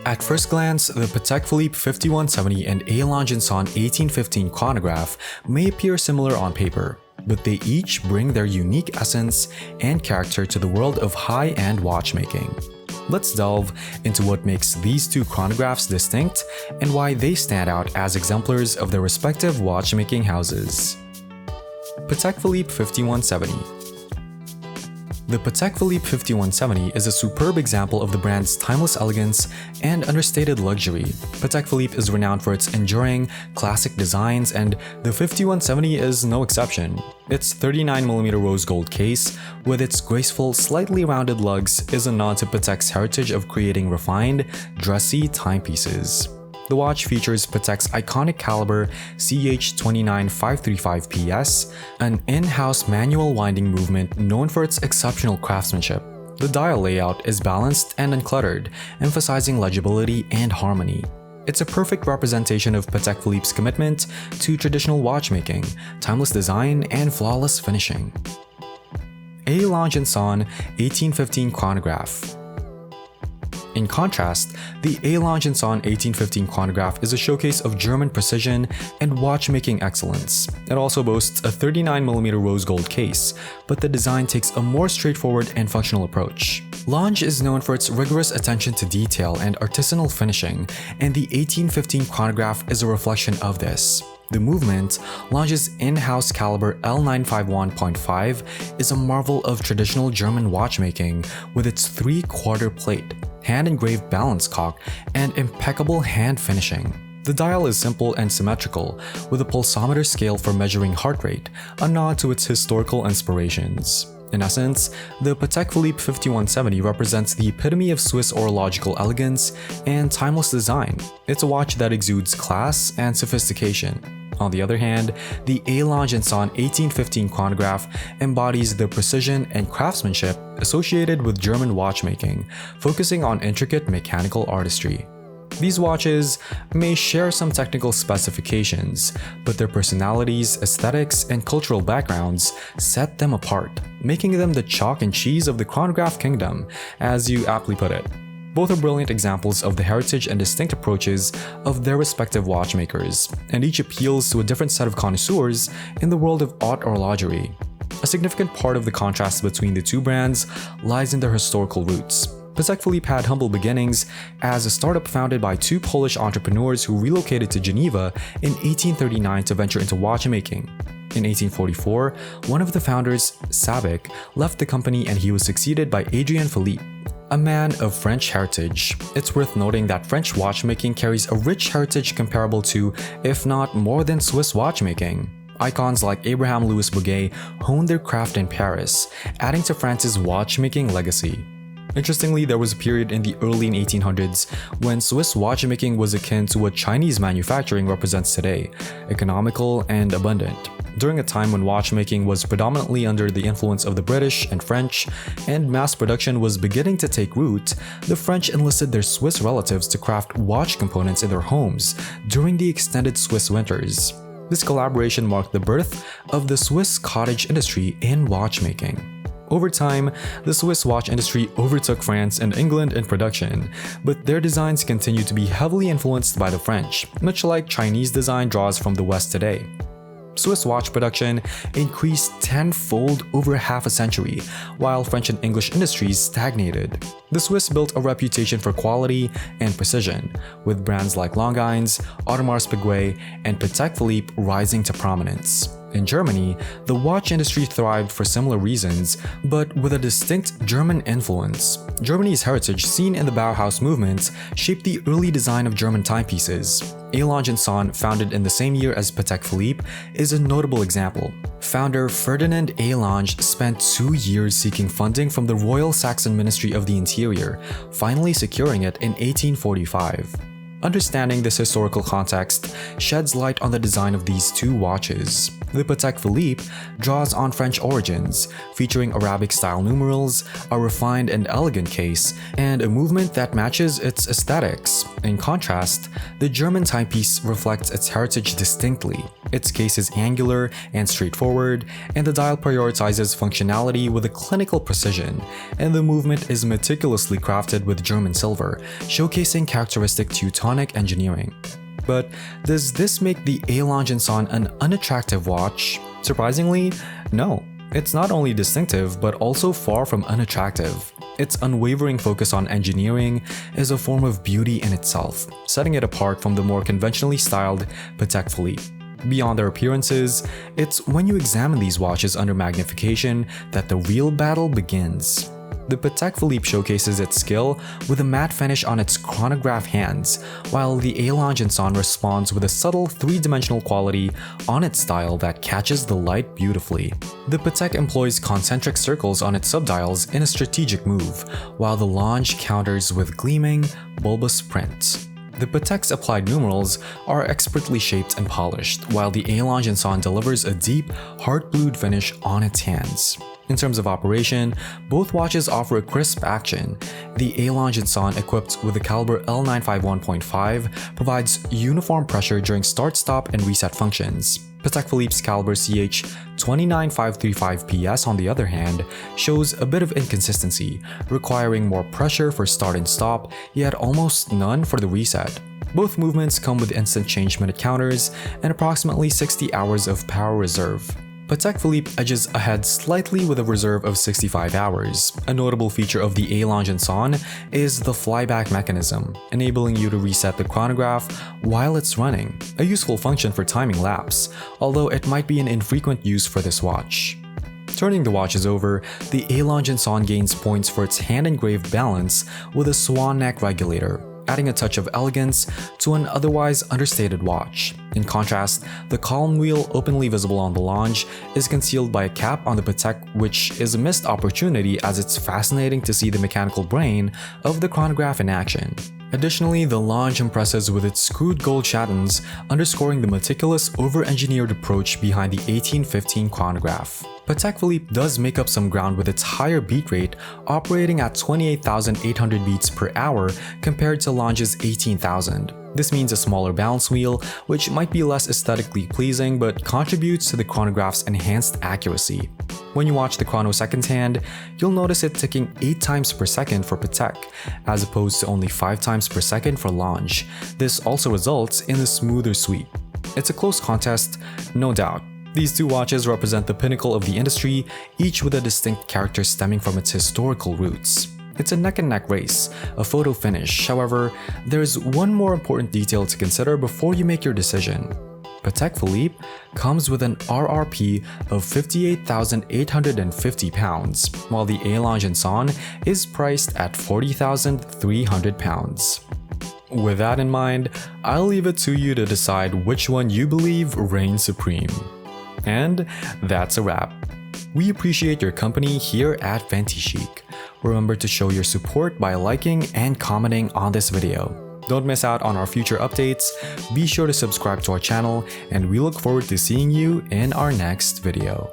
At first glance, the Patek Philippe 5170 and A. Lange Söhne 1815 chronograph may appear similar on paper, but they each bring their unique essence and character to the world of high-end watchmaking. Let's delve into what makes these two chronographs distinct and why they stand out as exemplars of their respective watchmaking houses. Patek Philippe 5170. The Patek Philippe 5170 is a superb example of the brand's timeless elegance and understated luxury. Patek Philippe is renowned for its enduring, classic designs, and the 5170 is no exception. Its 39mm rose gold case, with its graceful, slightly rounded lugs, is a nod to Patek's heritage of creating refined, dressy timepieces. The watch features Patek's iconic caliber CH29535PS, an in-house manual winding movement known for its exceptional craftsmanship. The dial layout is balanced and uncluttered, emphasizing legibility and harmony. It's a perfect representation of Patek Philippe's commitment to traditional watchmaking, timeless design, and flawless finishing. A. Lange Söhne 1815 chronograph. In contrast, the A. Lange Söhne 1815 chronograph is a showcase of German precision and watchmaking excellence. It also boasts a 39mm rose gold case, but the design takes a more straightforward and functional approach. Lange is known for its rigorous attention to detail and artisanal finishing, and the 1815 chronograph is a reflection of this. The movement, Lange's in-house caliber L951.5, is a marvel of traditional German watchmaking with its 3/4 plate, hand-engraved balance cock, and impeccable hand finishing. The dial is simple and symmetrical, with a pulsometer scale for measuring heart rate, a nod to its historical inspirations. In essence, the Patek Philippe 5170 represents the epitome of Swiss horological elegance and timeless design. It's a watch that exudes class and sophistication. On the other hand, the A. Lange Söhne 1815 chronograph embodies the precision and craftsmanship associated with German watchmaking, focusing on intricate mechanical artistry. These watches may share some technical specifications, but their personalities, aesthetics, and cultural backgrounds set them apart, making them the chalk and cheese of the chronograph kingdom, as you aptly put it. Both are brilliant examples of the heritage and distinct approaches of their respective watchmakers, and each appeals to a different set of connoisseurs in the world of haute horlogerie. A significant part of the contrast between the two brands lies in their historical roots. Patek Philippe had humble beginnings as a startup founded by two Polish entrepreneurs who relocated to Geneva in 1839 to venture into watchmaking. In 1844, one of the founders, Sabic, left the company and he was succeeded by Adrien Philippe, a man of French heritage. It's worth noting that French watchmaking carries a rich heritage comparable to, if not more than, Swiss watchmaking. Icons like Abraham Louis Breguet honed their craft in Paris, adding to France's watchmaking legacy. Interestingly, there was a period in the early 1800s when Swiss watchmaking was akin to what Chinese manufacturing represents today, economical and abundant. During a time when watchmaking was predominantly under the influence of the British and French, and mass production was beginning to take root, the French enlisted their Swiss relatives to craft watch components in their homes during the extended Swiss winters. This collaboration marked the birth of the Swiss cottage industry in watchmaking. Over time, the Swiss watch industry overtook France and England in production, but their designs continue to be heavily influenced by the French, much like Chinese design draws from the West today. Swiss watch production increased tenfold over half a century, while French and English industries stagnated. The Swiss built a reputation for quality and precision, with brands like Lange, Audemars Piguet, and Patek Philippe rising to prominence. In Germany, the watch industry thrived for similar reasons, but with a distinct German influence. Germany's heritage, seen in the Bauhaus movement, shaped the early design of German timepieces. A. Lange Söhne, founded in the same year as Patek Philippe, is a notable example. Founder Ferdinand A. Lange spent 2 years seeking funding from the Royal Saxon Ministry of the Interior, finally securing it in 1845. Understanding this historical context sheds light on the design of these two watches. The Patek Philippe draws on French origins, featuring Arabic-style numerals, a refined and elegant case, and a movement that matches its aesthetics. In contrast, the German timepiece reflects its heritage distinctly. Its case is angular and straightforward, and the dial prioritizes functionality with a clinical precision, and the movement is meticulously crafted with German silver, showcasing characteristic Teutonic engineering. But does this make the Lange Söhne an unattractive watch? Surprisingly, no. It's not only distinctive, but also far from unattractive. Its unwavering focus on engineering is a form of beauty in itself, setting it apart from the more conventionally styled Patek Philippe. Beyond their appearances, it's when you examine these watches under magnification that the real battle begins. The Patek Philippe showcases its skill with a matte finish on its chronograph hands, while the Lange Söhne responds with a subtle three-dimensional quality on its dial that catches the light beautifully. The Patek employs concentric circles on its subdials in a strategic move, while the Lange counters with gleaming, bulbous prints. The Patek's applied numerals are expertly shaped and polished, while the Lange Söhne delivers a deep, heart-blued finish on its hands. In terms of operation, both watches offer a crisp action. The Lange Söhne, equipped with the caliber L951.5, provides uniform pressure during start-stop and reset functions. Patek Philippe's caliber CH29535PS, on the other hand, shows a bit of inconsistency, requiring more pressure for start and stop, yet almost none for the reset. Both movements come with instant change minute counters and approximately 60 hours of power reserve. Patek Philippe edges ahead slightly with a reserve of 65 hours. A notable feature of the Lange Söhne is the flyback mechanism, enabling you to reset the chronograph while it's running, a useful function for timing laps, although it might be an infrequent use for this watch. Turning the watches over, the Lange Söhne gains points for its hand-engraved balance with a swan neck regulator, adding a touch of elegance to an otherwise understated watch. In contrast, the column wheel, openly visible on the Lange, is concealed by a cap on the Patek, which is a missed opportunity as it's fascinating to see the mechanical brain of the chronograph in action. Additionally, the Lange impresses with its screwed gold chatons, underscoring the meticulous, over-engineered approach behind the 1815 chronograph. Patek Philippe does make up some ground with its higher beat rate, operating at 28,800 beats per hour compared to Lange's 18,000. This means a smaller balance wheel, which might be less aesthetically pleasing but contributes to the chronograph's enhanced accuracy. When you watch the chrono secondhand, you'll notice it ticking 8 times per second for Patek, as opposed to only 5 times per second for Lange. This also results in a smoother sweep. It's a close contest, no doubt. These two watches represent the pinnacle of the industry, each with a distinct character stemming from its historical roots. It's a neck-and-neck race, a photo finish. However, there's one more important detail to consider before you make your decision. Patek Philippe comes with an RRP of £58,850, while the Lange Söhne is priced at £40,300. With that in mind, I'll leave it to you to decide which one you believe reigns supreme. And that's a wrap. We appreciate your company here at Ventichic. Remember to show your support by liking and commenting on this video. Don't miss out on our future updates, be sure to subscribe to our channel, and we look forward to seeing you in our next video.